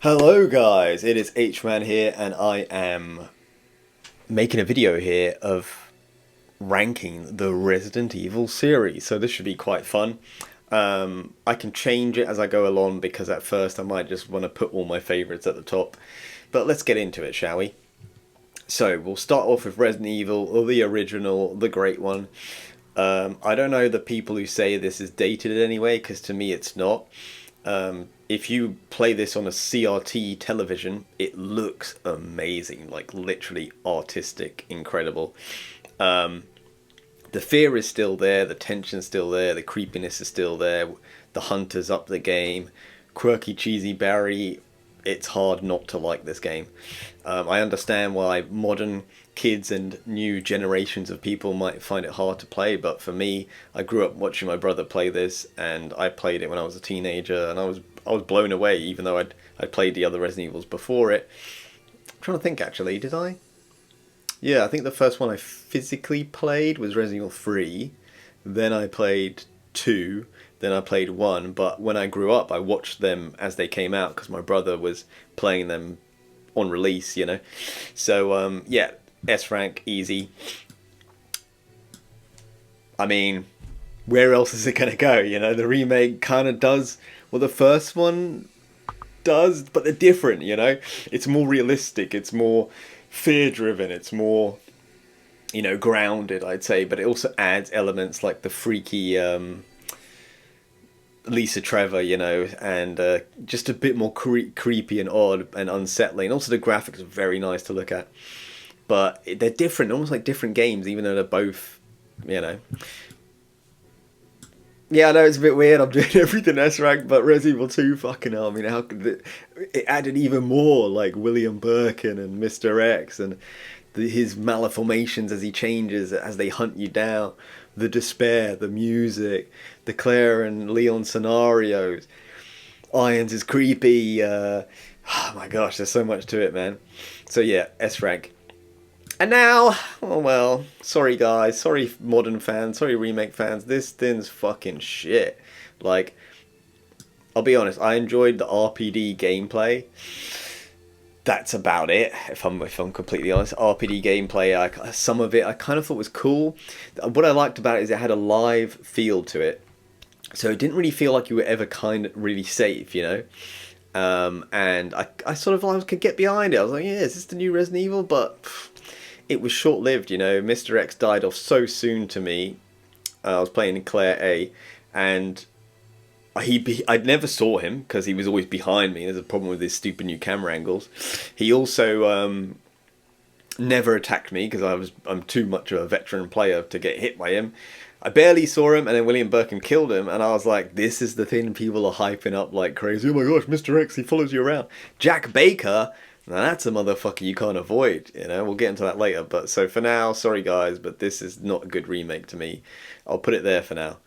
Hello guys, it is H-Man here and I am making a video here of ranking the Resident Evil series. So this should be quite fun. I can change it as I go along because at first I might just want to put all my favourites at the top. But let's get into it, shall we? So we'll start off with Resident Evil, or the original, the great one. I don't know the people who say this is dated anyway, because to me it's not. If you play this on a CRT television, it looks amazing, like literally artistic, incredible. The fear is still there, the tension's still there, the creepiness is still there, the hunters up the game, quirky, cheesy Barry. It's hard not to like this game. I understand why modern kids and new generations of people might find it hard to play, but for me, I grew up watching my brother play this, and I played it when I was a teenager, and I was blown away, even though I'd played the other Resident Evils before it. I'm trying to think, actually, did I? Yeah, I think the first one I physically played was Resident Evil 3, then I played 2, then I played 1, but when I grew up I watched them as they came out because my brother was playing them on release, you know. So yeah, S rank, easy. I mean, where else is it going to go, you know? The remake kind of does what the first one does, but they're different, you know? It's more realistic, it's more fear-driven, it's more, you know, grounded, I'd say, but it also adds elements like the freaky Lisa Trevor, you know, and just a bit more creepy and odd and unsettling. Also, the graphics are very nice to look at, but they're different, almost like different games, even though they're both, you know. Yeah, I know it's a bit weird. I'm doing everything S rank, but Resident Evil 2, fucking hell. I mean, how could it added even more, like William Birkin and Mr. X and his malformations as he changes, as they hunt you down, the despair, the music, the Claire and Leon scenarios. Irons is creepy. Oh my gosh, there's so much to it, man. So yeah, S rank. And now, oh well, sorry guys, sorry modern fans, sorry remake fans, this thing's fucking shit. Like, I'll be honest, I enjoyed the RPD gameplay. That's about it, if I'm completely honest. RPD gameplay, some of it I kind of thought was cool. What I liked about it is it had a live feel to it. So it didn't really feel like you were ever kind of really safe, you know? And I sort of like could get behind it. I was like, yeah, is this the new Resident Evil? But it was short-lived, you know. Mr. X died off so soon to me. I was playing in Claire A, and I never saw him because he was always behind me. There's a problem with his stupid new camera angles. He also never attacked me because I'm too much of a veteran player to get hit by him. I barely saw him, and then William Birkin killed him, and I was like, this is the thing people are hyping up like crazy. Oh my gosh, Mr. X, he follows you around. Jack Baker, now that's a motherfucker you can't avoid, you know. We'll get into that later, but so for now, sorry guys, but this is not a good remake to me. I'll put it there for now.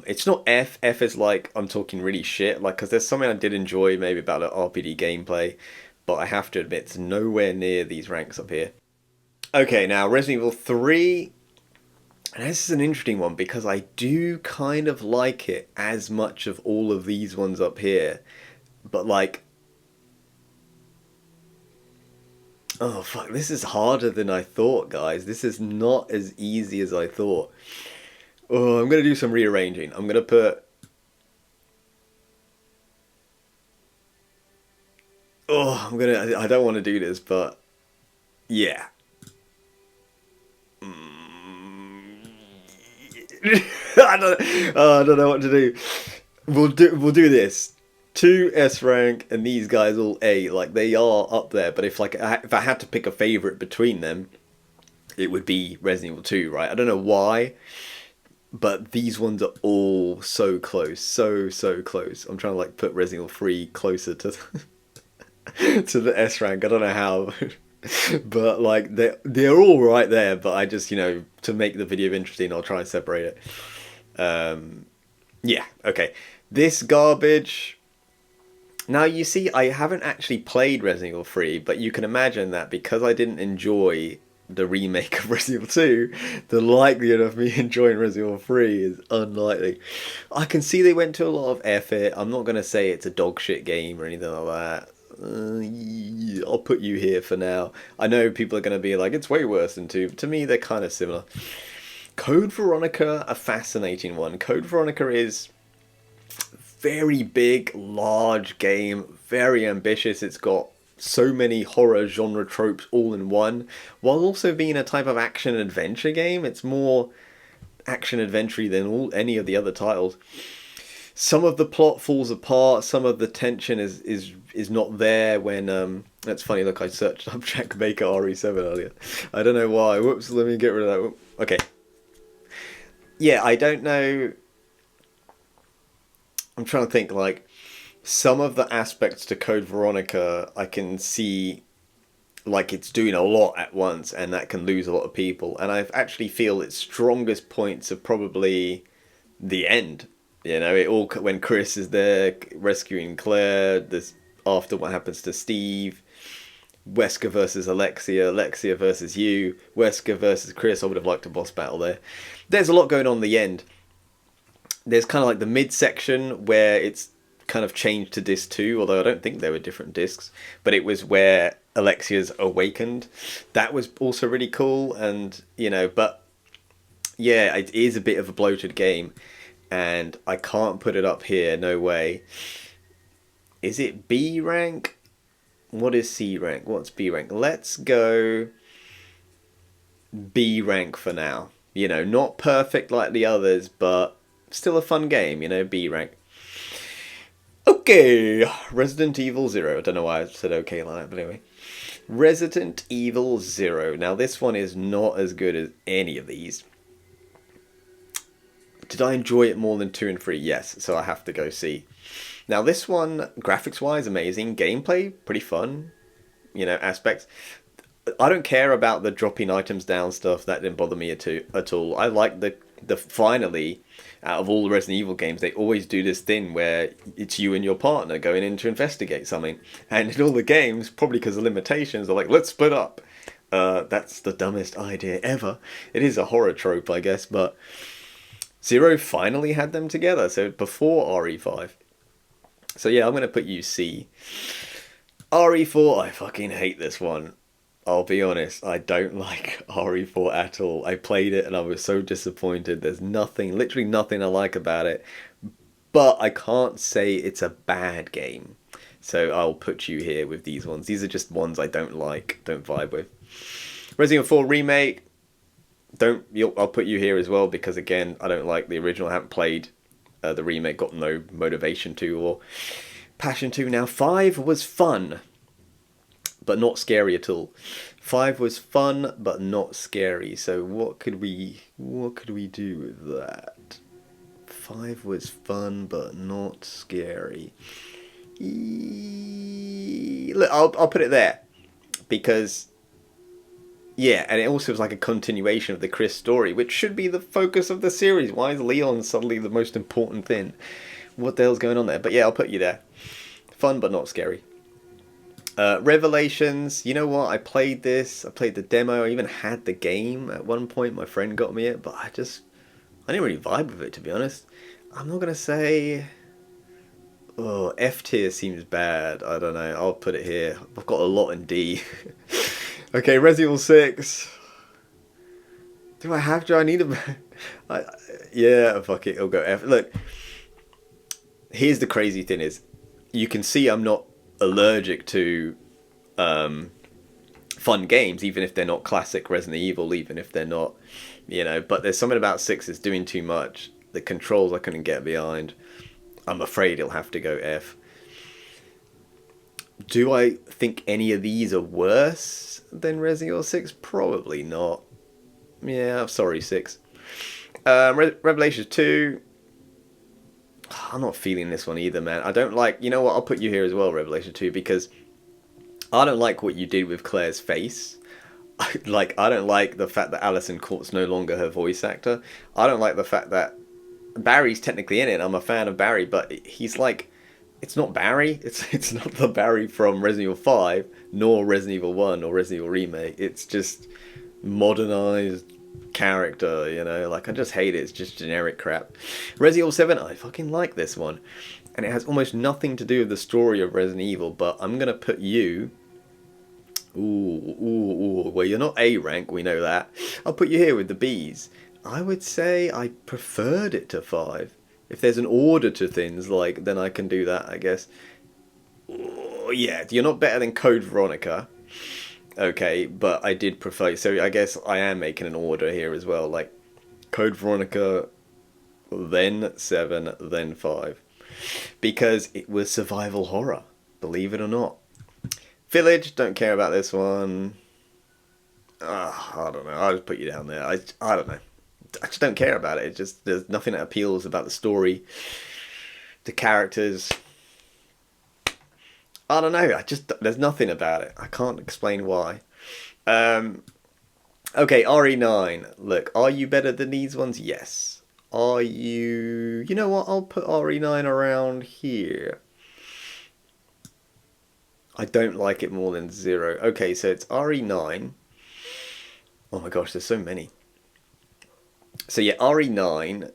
It's not F. F is like, I'm talking really shit, like, because there's something I did enjoy maybe about the RPD gameplay, but I have to admit, it's nowhere near these ranks up here. Okay, now Resident Evil 3, and this is an interesting one because I do kind of like it as much of all of these ones up here, but like, oh fuck, this is harder than I thought, guys. This is not as easy as I thought. Oh, I'm going to do some rearranging. I'm going to put... Oh, I don't want to do this, but... Yeah. I don't know what to do. We'll do this. 2 S rank and these guys all A. Like, they are up there, but if I had to pick a favourite between them, it would be Resident Evil 2, right? I don't know why, but these ones are all so close, so close. I'm trying to like put Resident Evil 3 closer to to the S rank. I don't know how, but like they're all right there. But I just, you know, to make the video interesting, I'll try and separate it. Yeah, okay. This garbage. Now you see, I haven't actually played Resident Evil 3, but you can imagine that because I didn't enjoy the remake of Resident Evil 2, the likelihood of me enjoying Resident Evil 3 is unlikely. I can see they went to a lot of effort. I'm not going to say it's a dog shit game or anything like that. I'll put you here for now. I know people are going to be like, it's way worse than 2. To me, they're kind of similar. Code Veronica, a fascinating one. Code Veronica is very big, large game, very ambitious. It's got so many horror genre tropes all in one, while also being a type of action adventure game. It's more action adventure than any of the other titles. Some of the plot falls apart. Some of the tension is not there when that's funny. Look, I searched up Jack Baker RE7 earlier. I don't know why. Whoops. Let me get rid of that. Okay. Yeah, I don't know. I'm trying to think, like, some of the aspects to Code Veronica, I can see, like, it's doing a lot at once, and that can lose a lot of people. And I actually feel its strongest points are probably the end. You know, it all when Chris is there rescuing Claire. This after what happens to Steve. Wesker versus Alexia. Alexia versus you. Wesker versus Chris. I would have liked a boss battle there. There's a lot going on in the end. There's kind of like the midsection where it's kind of changed to disc 2, although I don't think they were different discs, but it was where Alexia's awakened. That was also really cool, and you know, but yeah, it is a bit of a bloated game, and I can't put it up here, no way. Is it B rank? What is C rank? What's B rank? Let's go B rank for now. You know, not perfect like the others, but still a fun game, you know, B rank. Okay, Resident Evil 0. I don't know why I said okay like that, but anyway. Resident Evil 0. Now, this one is not as good as any of these. Did I enjoy it more than 2 and 3? Yes, so I have to go C. Now, this one, graphics-wise, amazing. Gameplay, pretty fun, you know, aspects. I don't care about the dropping items down stuff. That didn't bother me at all. I like the finally, out of all the Resident Evil games, they always do this thing where it's you and your partner going in to investigate something. And in all the games, probably because of limitations, they're like, let's split up. That's the dumbest idea ever. It is a horror trope, I guess, but Zero finally had them together, so before RE5. So yeah, I'm going to put you C. RE4, I fucking hate this one. I'll be honest, I don't like RE4 at all. I played it and I was so disappointed. There's nothing, literally nothing I like about it. But I can't say it's a bad game. So I'll put you here with these ones. These are just ones I don't like, don't vibe with. Resident Evil 4 Remake. I'll put you here as well because, again, I don't like the original. I haven't played the remake, got no motivation to or passion to. Now, 5 was fun, but not scary at all. 5 was fun, but not scary. So what could we do with that? 5 was fun, but not scary. Look, I'll put it there because, yeah, and it also was like a continuation of the Chris story, which should be the focus of the series. Why is Leon suddenly the most important thing? What the hell's going on there? But yeah, I'll put you there. Fun, but not scary. Revelations, you know what, I played this, I played the demo, I even had the game at one point, my friend got me it, but I didn't really vibe with it, to be honest. I'm not going to say, oh, F tier seems bad, I don't know, I'll put it here, I've got a lot in D. Okay, Resident Evil 6, do I need a, yeah, fuck it, I'll go F. Look, here's the crazy thing is, you can see I'm not allergic to fun games, even if they're not classic Resident Evil, even if they're not, you know, but there's something about 6 that's doing too much. The controls I couldn't get behind. I'm afraid it'll have to go F. Do I think any of these are worse than Resident Evil 6? Probably not. Yeah, I'm sorry, 6. Revelations 2. I'm not feeling this one either, man. I don't like... You know what? I'll put you here as well, Revelation 2, because I don't like what you did with Claire's face. I don't like the fact that Alison Court's no longer her voice actor. I don't like the fact that Barry's technically in it. I'm a fan of Barry, but he's like... It's not Barry. It's not the Barry from Resident Evil 5, nor Resident Evil 1 or Resident Evil Remake. It's just modernized character, you know, like I just hate it. It's just generic crap. Resident Evil 7, I fucking like this one. And it has almost nothing to do with the story of Resident Evil, but I'm gonna put you. Ooh. Well, you're not A rank, we know that. I'll put you here with the Bs. I would say I preferred it to 5. If there's an order to things, like, then I can do that, I guess. Ooh, yeah, you're not better than Code Veronica. Okay, but I did prefer. So I guess I am making an order here as well. Like Code Veronica, then 7, then 5. Because it was survival horror, believe it or not. Village, don't care about this one. I don't know. I'll just put you down there. I don't know. I just don't care about it. It just there's nothing that appeals about the story, the characters. I don't know. There's nothing about it. I can't explain why. Um, okay, RE9. Look, are you better than these ones? Yes. Are you? You know what? I'll put RE9 around here. I don't like it more than 0. Okay, so it's RE9. Oh my gosh, there's so many. So yeah, RE9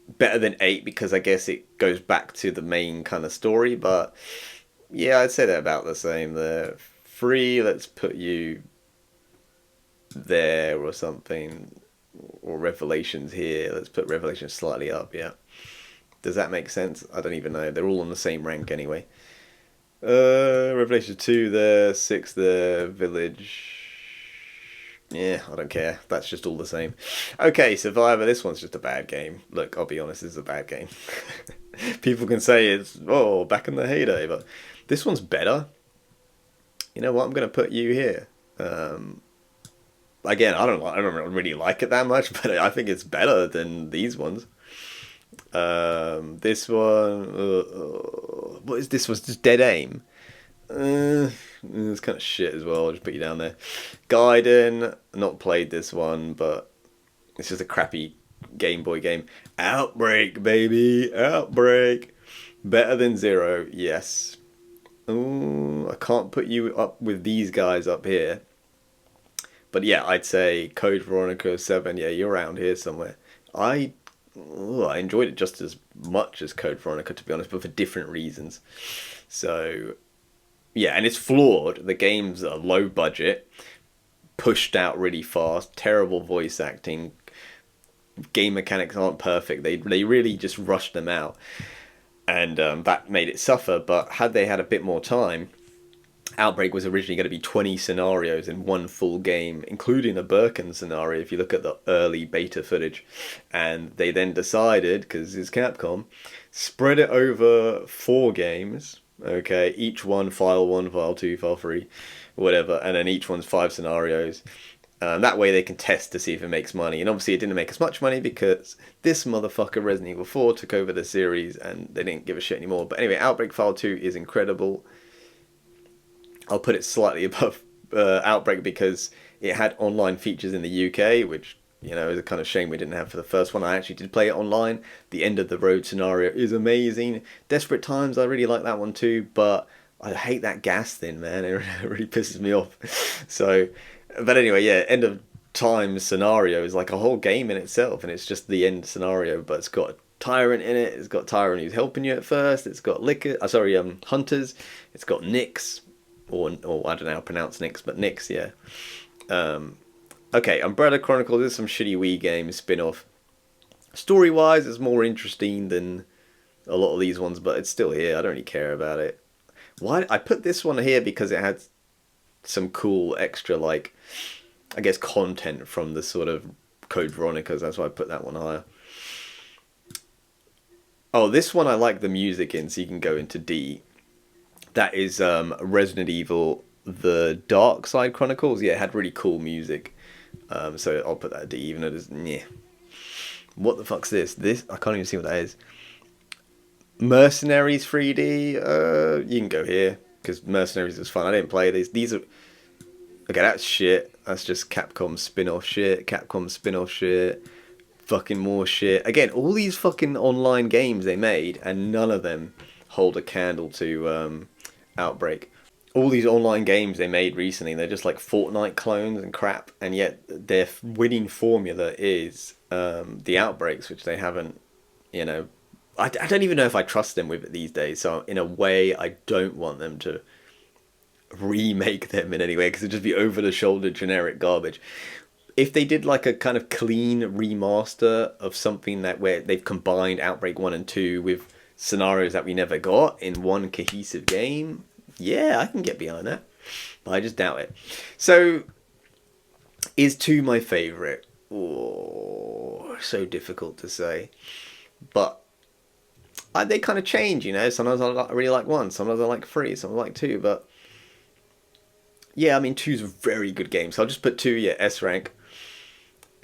better than 8 because I guess it goes back to the main kind of story, but yeah, I'd say they're about the same there. 3, let's put you there or something. Or Revelations here. Let's put Revelations slightly up, yeah. Does that make sense? I don't even know. They're all on the same rank anyway. Revelation 2 there, 6 there, Village. Yeah, I don't care. That's just all the same. Okay, Survivor. This one's just a bad game. Look, I'll be honest, this is a bad game. People can say it's, oh, back in the heyday, but this one's better. You know what? I'm going to put you here. Again, I don't really like it that much, but I think it's better than these ones. This one, what is this? Was just Dead Aim. It's kind of shit as well. I'll just put you down there. Gaiden, not played this one, but it's just a crappy Game Boy game. Outbreak, baby, Outbreak. Better than 0, yes. Ooh, I can't put you up with these guys up here. But yeah, I'd say Code Veronica 7. Yeah, you're around here somewhere. I enjoyed it just as much as Code Veronica, to be honest, but for different reasons. So yeah, and it's flawed. The games are low budget, pushed out really fast, terrible voice acting, game mechanics aren't perfect. They really just rushed them out, and that made it suffer. But had they had a bit more time, Outbreak was originally going to be 20 scenarios in one full game, including a Birkin scenario if you look at the early beta footage. And they then decided, because it's Capcom, spread it over 4 games. Okay, each one, file 1, file 2, file 3, whatever, and then each one's 5 scenarios. That way they can test to see if it makes money. And obviously it didn't make as much money because this motherfucker Resident Evil 4 took over the series and they didn't give a shit anymore. But anyway, Outbreak File 2 is incredible. I'll put it slightly above Outbreak because it had online features in the UK, which, you know, is a kind of shame we didn't have for the first one. I actually did play it online. The end of the road scenario is amazing. Desperate Times, I really like that one too, but I hate that gas thing, man. It really pisses me off. So, but anyway, yeah, end of time scenario is like a whole game in itself, and it's just the end scenario, but it's got a tyrant in it. It's got tyrant who's helping you at first. It's got hunters. It's got Nyx, or I don't know how to pronounce Nyx, but Nyx, yeah. Okay, Umbrella Chronicles is some shitty Wii game spin-off. Story-wise, it's more interesting than a lot of these ones, but it's still here. I don't really care about it. Why I put this one here because it had some cool extra, like, I guess, content from the sort of Code Veronicas. That's why I put that one higher. Oh, this one I like the music in, so you can go into D. That is Resident Evil, the Dark Side Chronicles. Yeah, it had really cool music. So I'll put that at D, even though it is, yeah. What the fuck's this? I can't even see what that is. Mercenaries 3D. You can go here because Mercenaries is fun. I didn't play these. These are okay. That's shit. That's just Capcom spin-off shit. Capcom spin-off shit. Fucking more shit. Again, all these fucking online games they made, and none of them hold a candle to Outbreak. all these online games they made recently, they're just like Fortnite clones and crap, and yet their winning formula is the outbreaks, which they haven't, you know, I don't even know if I trust them with it these days. So in a way, I don't want them to remake them in any way because it'd just be over the shoulder generic garbage. If they did like a kind of clean remaster of something that where they've combined Outbreak 1 and 2 with scenarios that we never got in one cohesive game, yeah, I can get behind that. But I just doubt it. So, is 2 my favourite? Oh, so difficult to say. But they kind of change, you know. Sometimes I really like 1, sometimes I like 3, sometimes I like 2. But yeah, I mean, 2's a very good game. So I'll just put 2, yeah, S rank.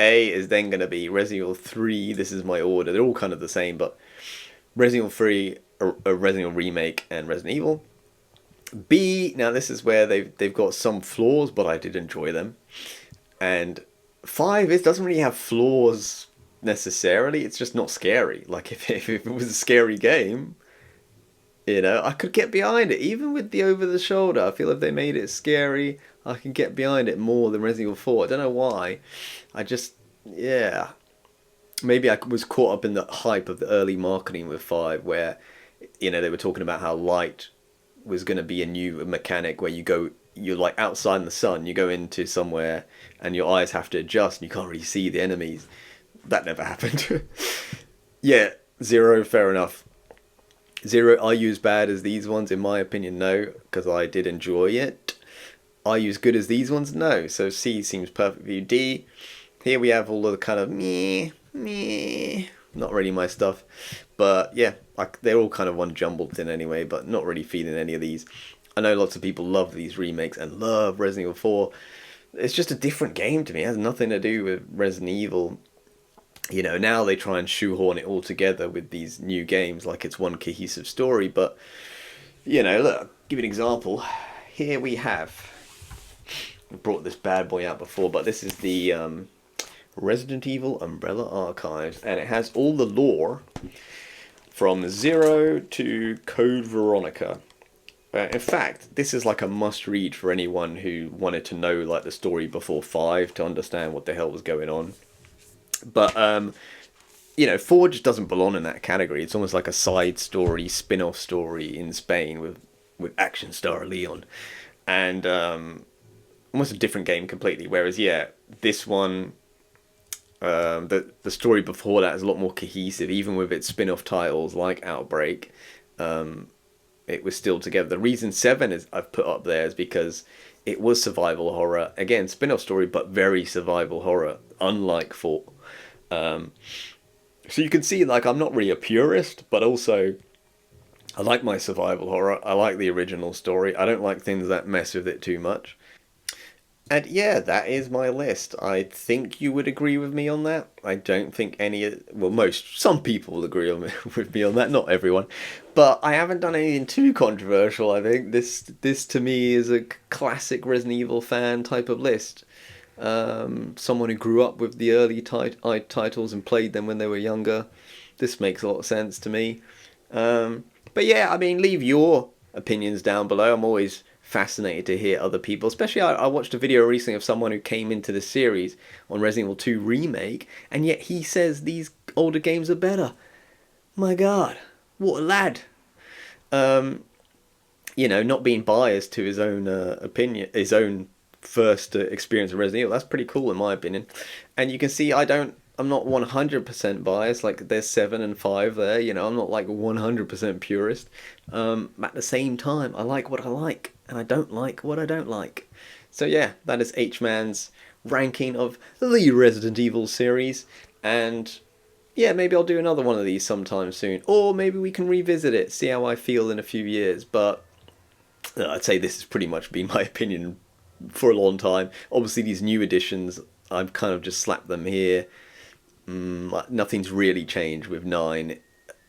A is then going to be Resident Evil 3. This is my order. They're all kind of the same, but Resident Evil 3, a Resident Evil Remake, and Resident Evil. B, now this is where they've got some flaws, but I did enjoy them. And 5, it doesn't really have flaws necessarily. It's just not scary. Like if it was a scary game, you know, I could get behind it. Even with the over the shoulder, I feel if they made it scary, I can get behind it more than Resident Evil 4. I don't know why. I just, yeah. Maybe I was caught up in the hype of the early marketing with 5 where, you know, they were talking about how light was going to be a new mechanic where you're like outside in the sun, you go into somewhere and your eyes have to adjust and you can't really see the enemies. That never happened. Yeah, 0, fair enough. 0, are you as bad as these ones? In my opinion, no, because I did enjoy it. Are you as good as these ones? No. So C seems perfect for you. D, here we have all of the kind of meh, not really my stuff. But yeah, they're all kind of one jumbled thing anyway, but not really feeling any of these. I know lots of people love these remakes and love Resident Evil 4. It's just a different game to me. It has nothing to do with Resident Evil. You know, now they try and shoehorn it all together with these new games like it's one cohesive story. But, you know, look, I'll give you an example. Here we have, I brought this bad boy out before, but this is the Resident Evil Umbrella Archives. And it has all the lore from 0 to Code Veronica. In fact, this is like a must-read for anyone who wanted to know like the story before 5 to understand what the hell was going on. But, you know, 4 just doesn't belong in that category. It's almost like a side story, spin-off story in Spain with action star Leon. And almost a different game completely. Whereas, yeah, this one, the story before that is a lot more cohesive, even with its spin-off titles like Outbreak. It was still together. The reason 7 is I've put up there is because it was survival horror. Again, spin-off story, but very survival horror, unlike 4. So you can see, like, I'm not really a purist, but also I like my survival horror. I like the original story. I don't like things that mess with it too much. And yeah, that is my list. I think you would agree with me on that. I don't think some people will agree with me on that, not everyone. But I haven't done anything too controversial, I think. This to me is a classic Resident Evil fan type of list. Someone who grew up with the early titles and played them when they were younger. This makes a lot of sense to me. But yeah, I mean, leave your opinions down below. I'm always fascinated to hear other people, especially I watched a video recently of someone who came into the series on Resident Evil 2 Remake, and yet he says these older games are better. My god, what a lad. You know, not being biased to his own opinion, his own first experience of Resident Evil, that's pretty cool in my opinion. And you can see I'm not 100% biased, like there's 7 and 5 there, you know, I'm not like 100% purist. At the same time, I like what I like, and I don't like what I don't like. So yeah, that is H-Man's ranking of the Resident Evil series, and yeah, maybe I'll do another one of these sometime soon, or maybe we can revisit it, see how I feel in a few years, but I'd say this has pretty much been my opinion for a long time. Obviously these new editions, I've kind of just slapped them here. Nothing's really changed with 9,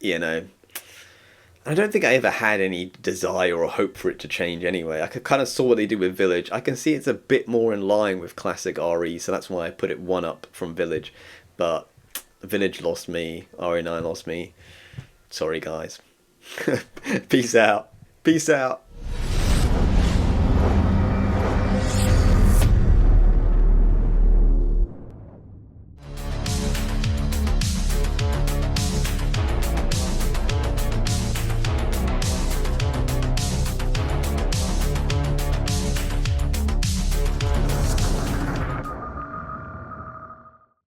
you know. I don't think I ever had any desire or hope for it to change anyway. I kind of saw what they did with Village. I can see it's a bit more in line with classic RE, so that's why I put it 1 up from Village. But Village lost me, RE9 lost me. Sorry guys. Peace out. Peace out.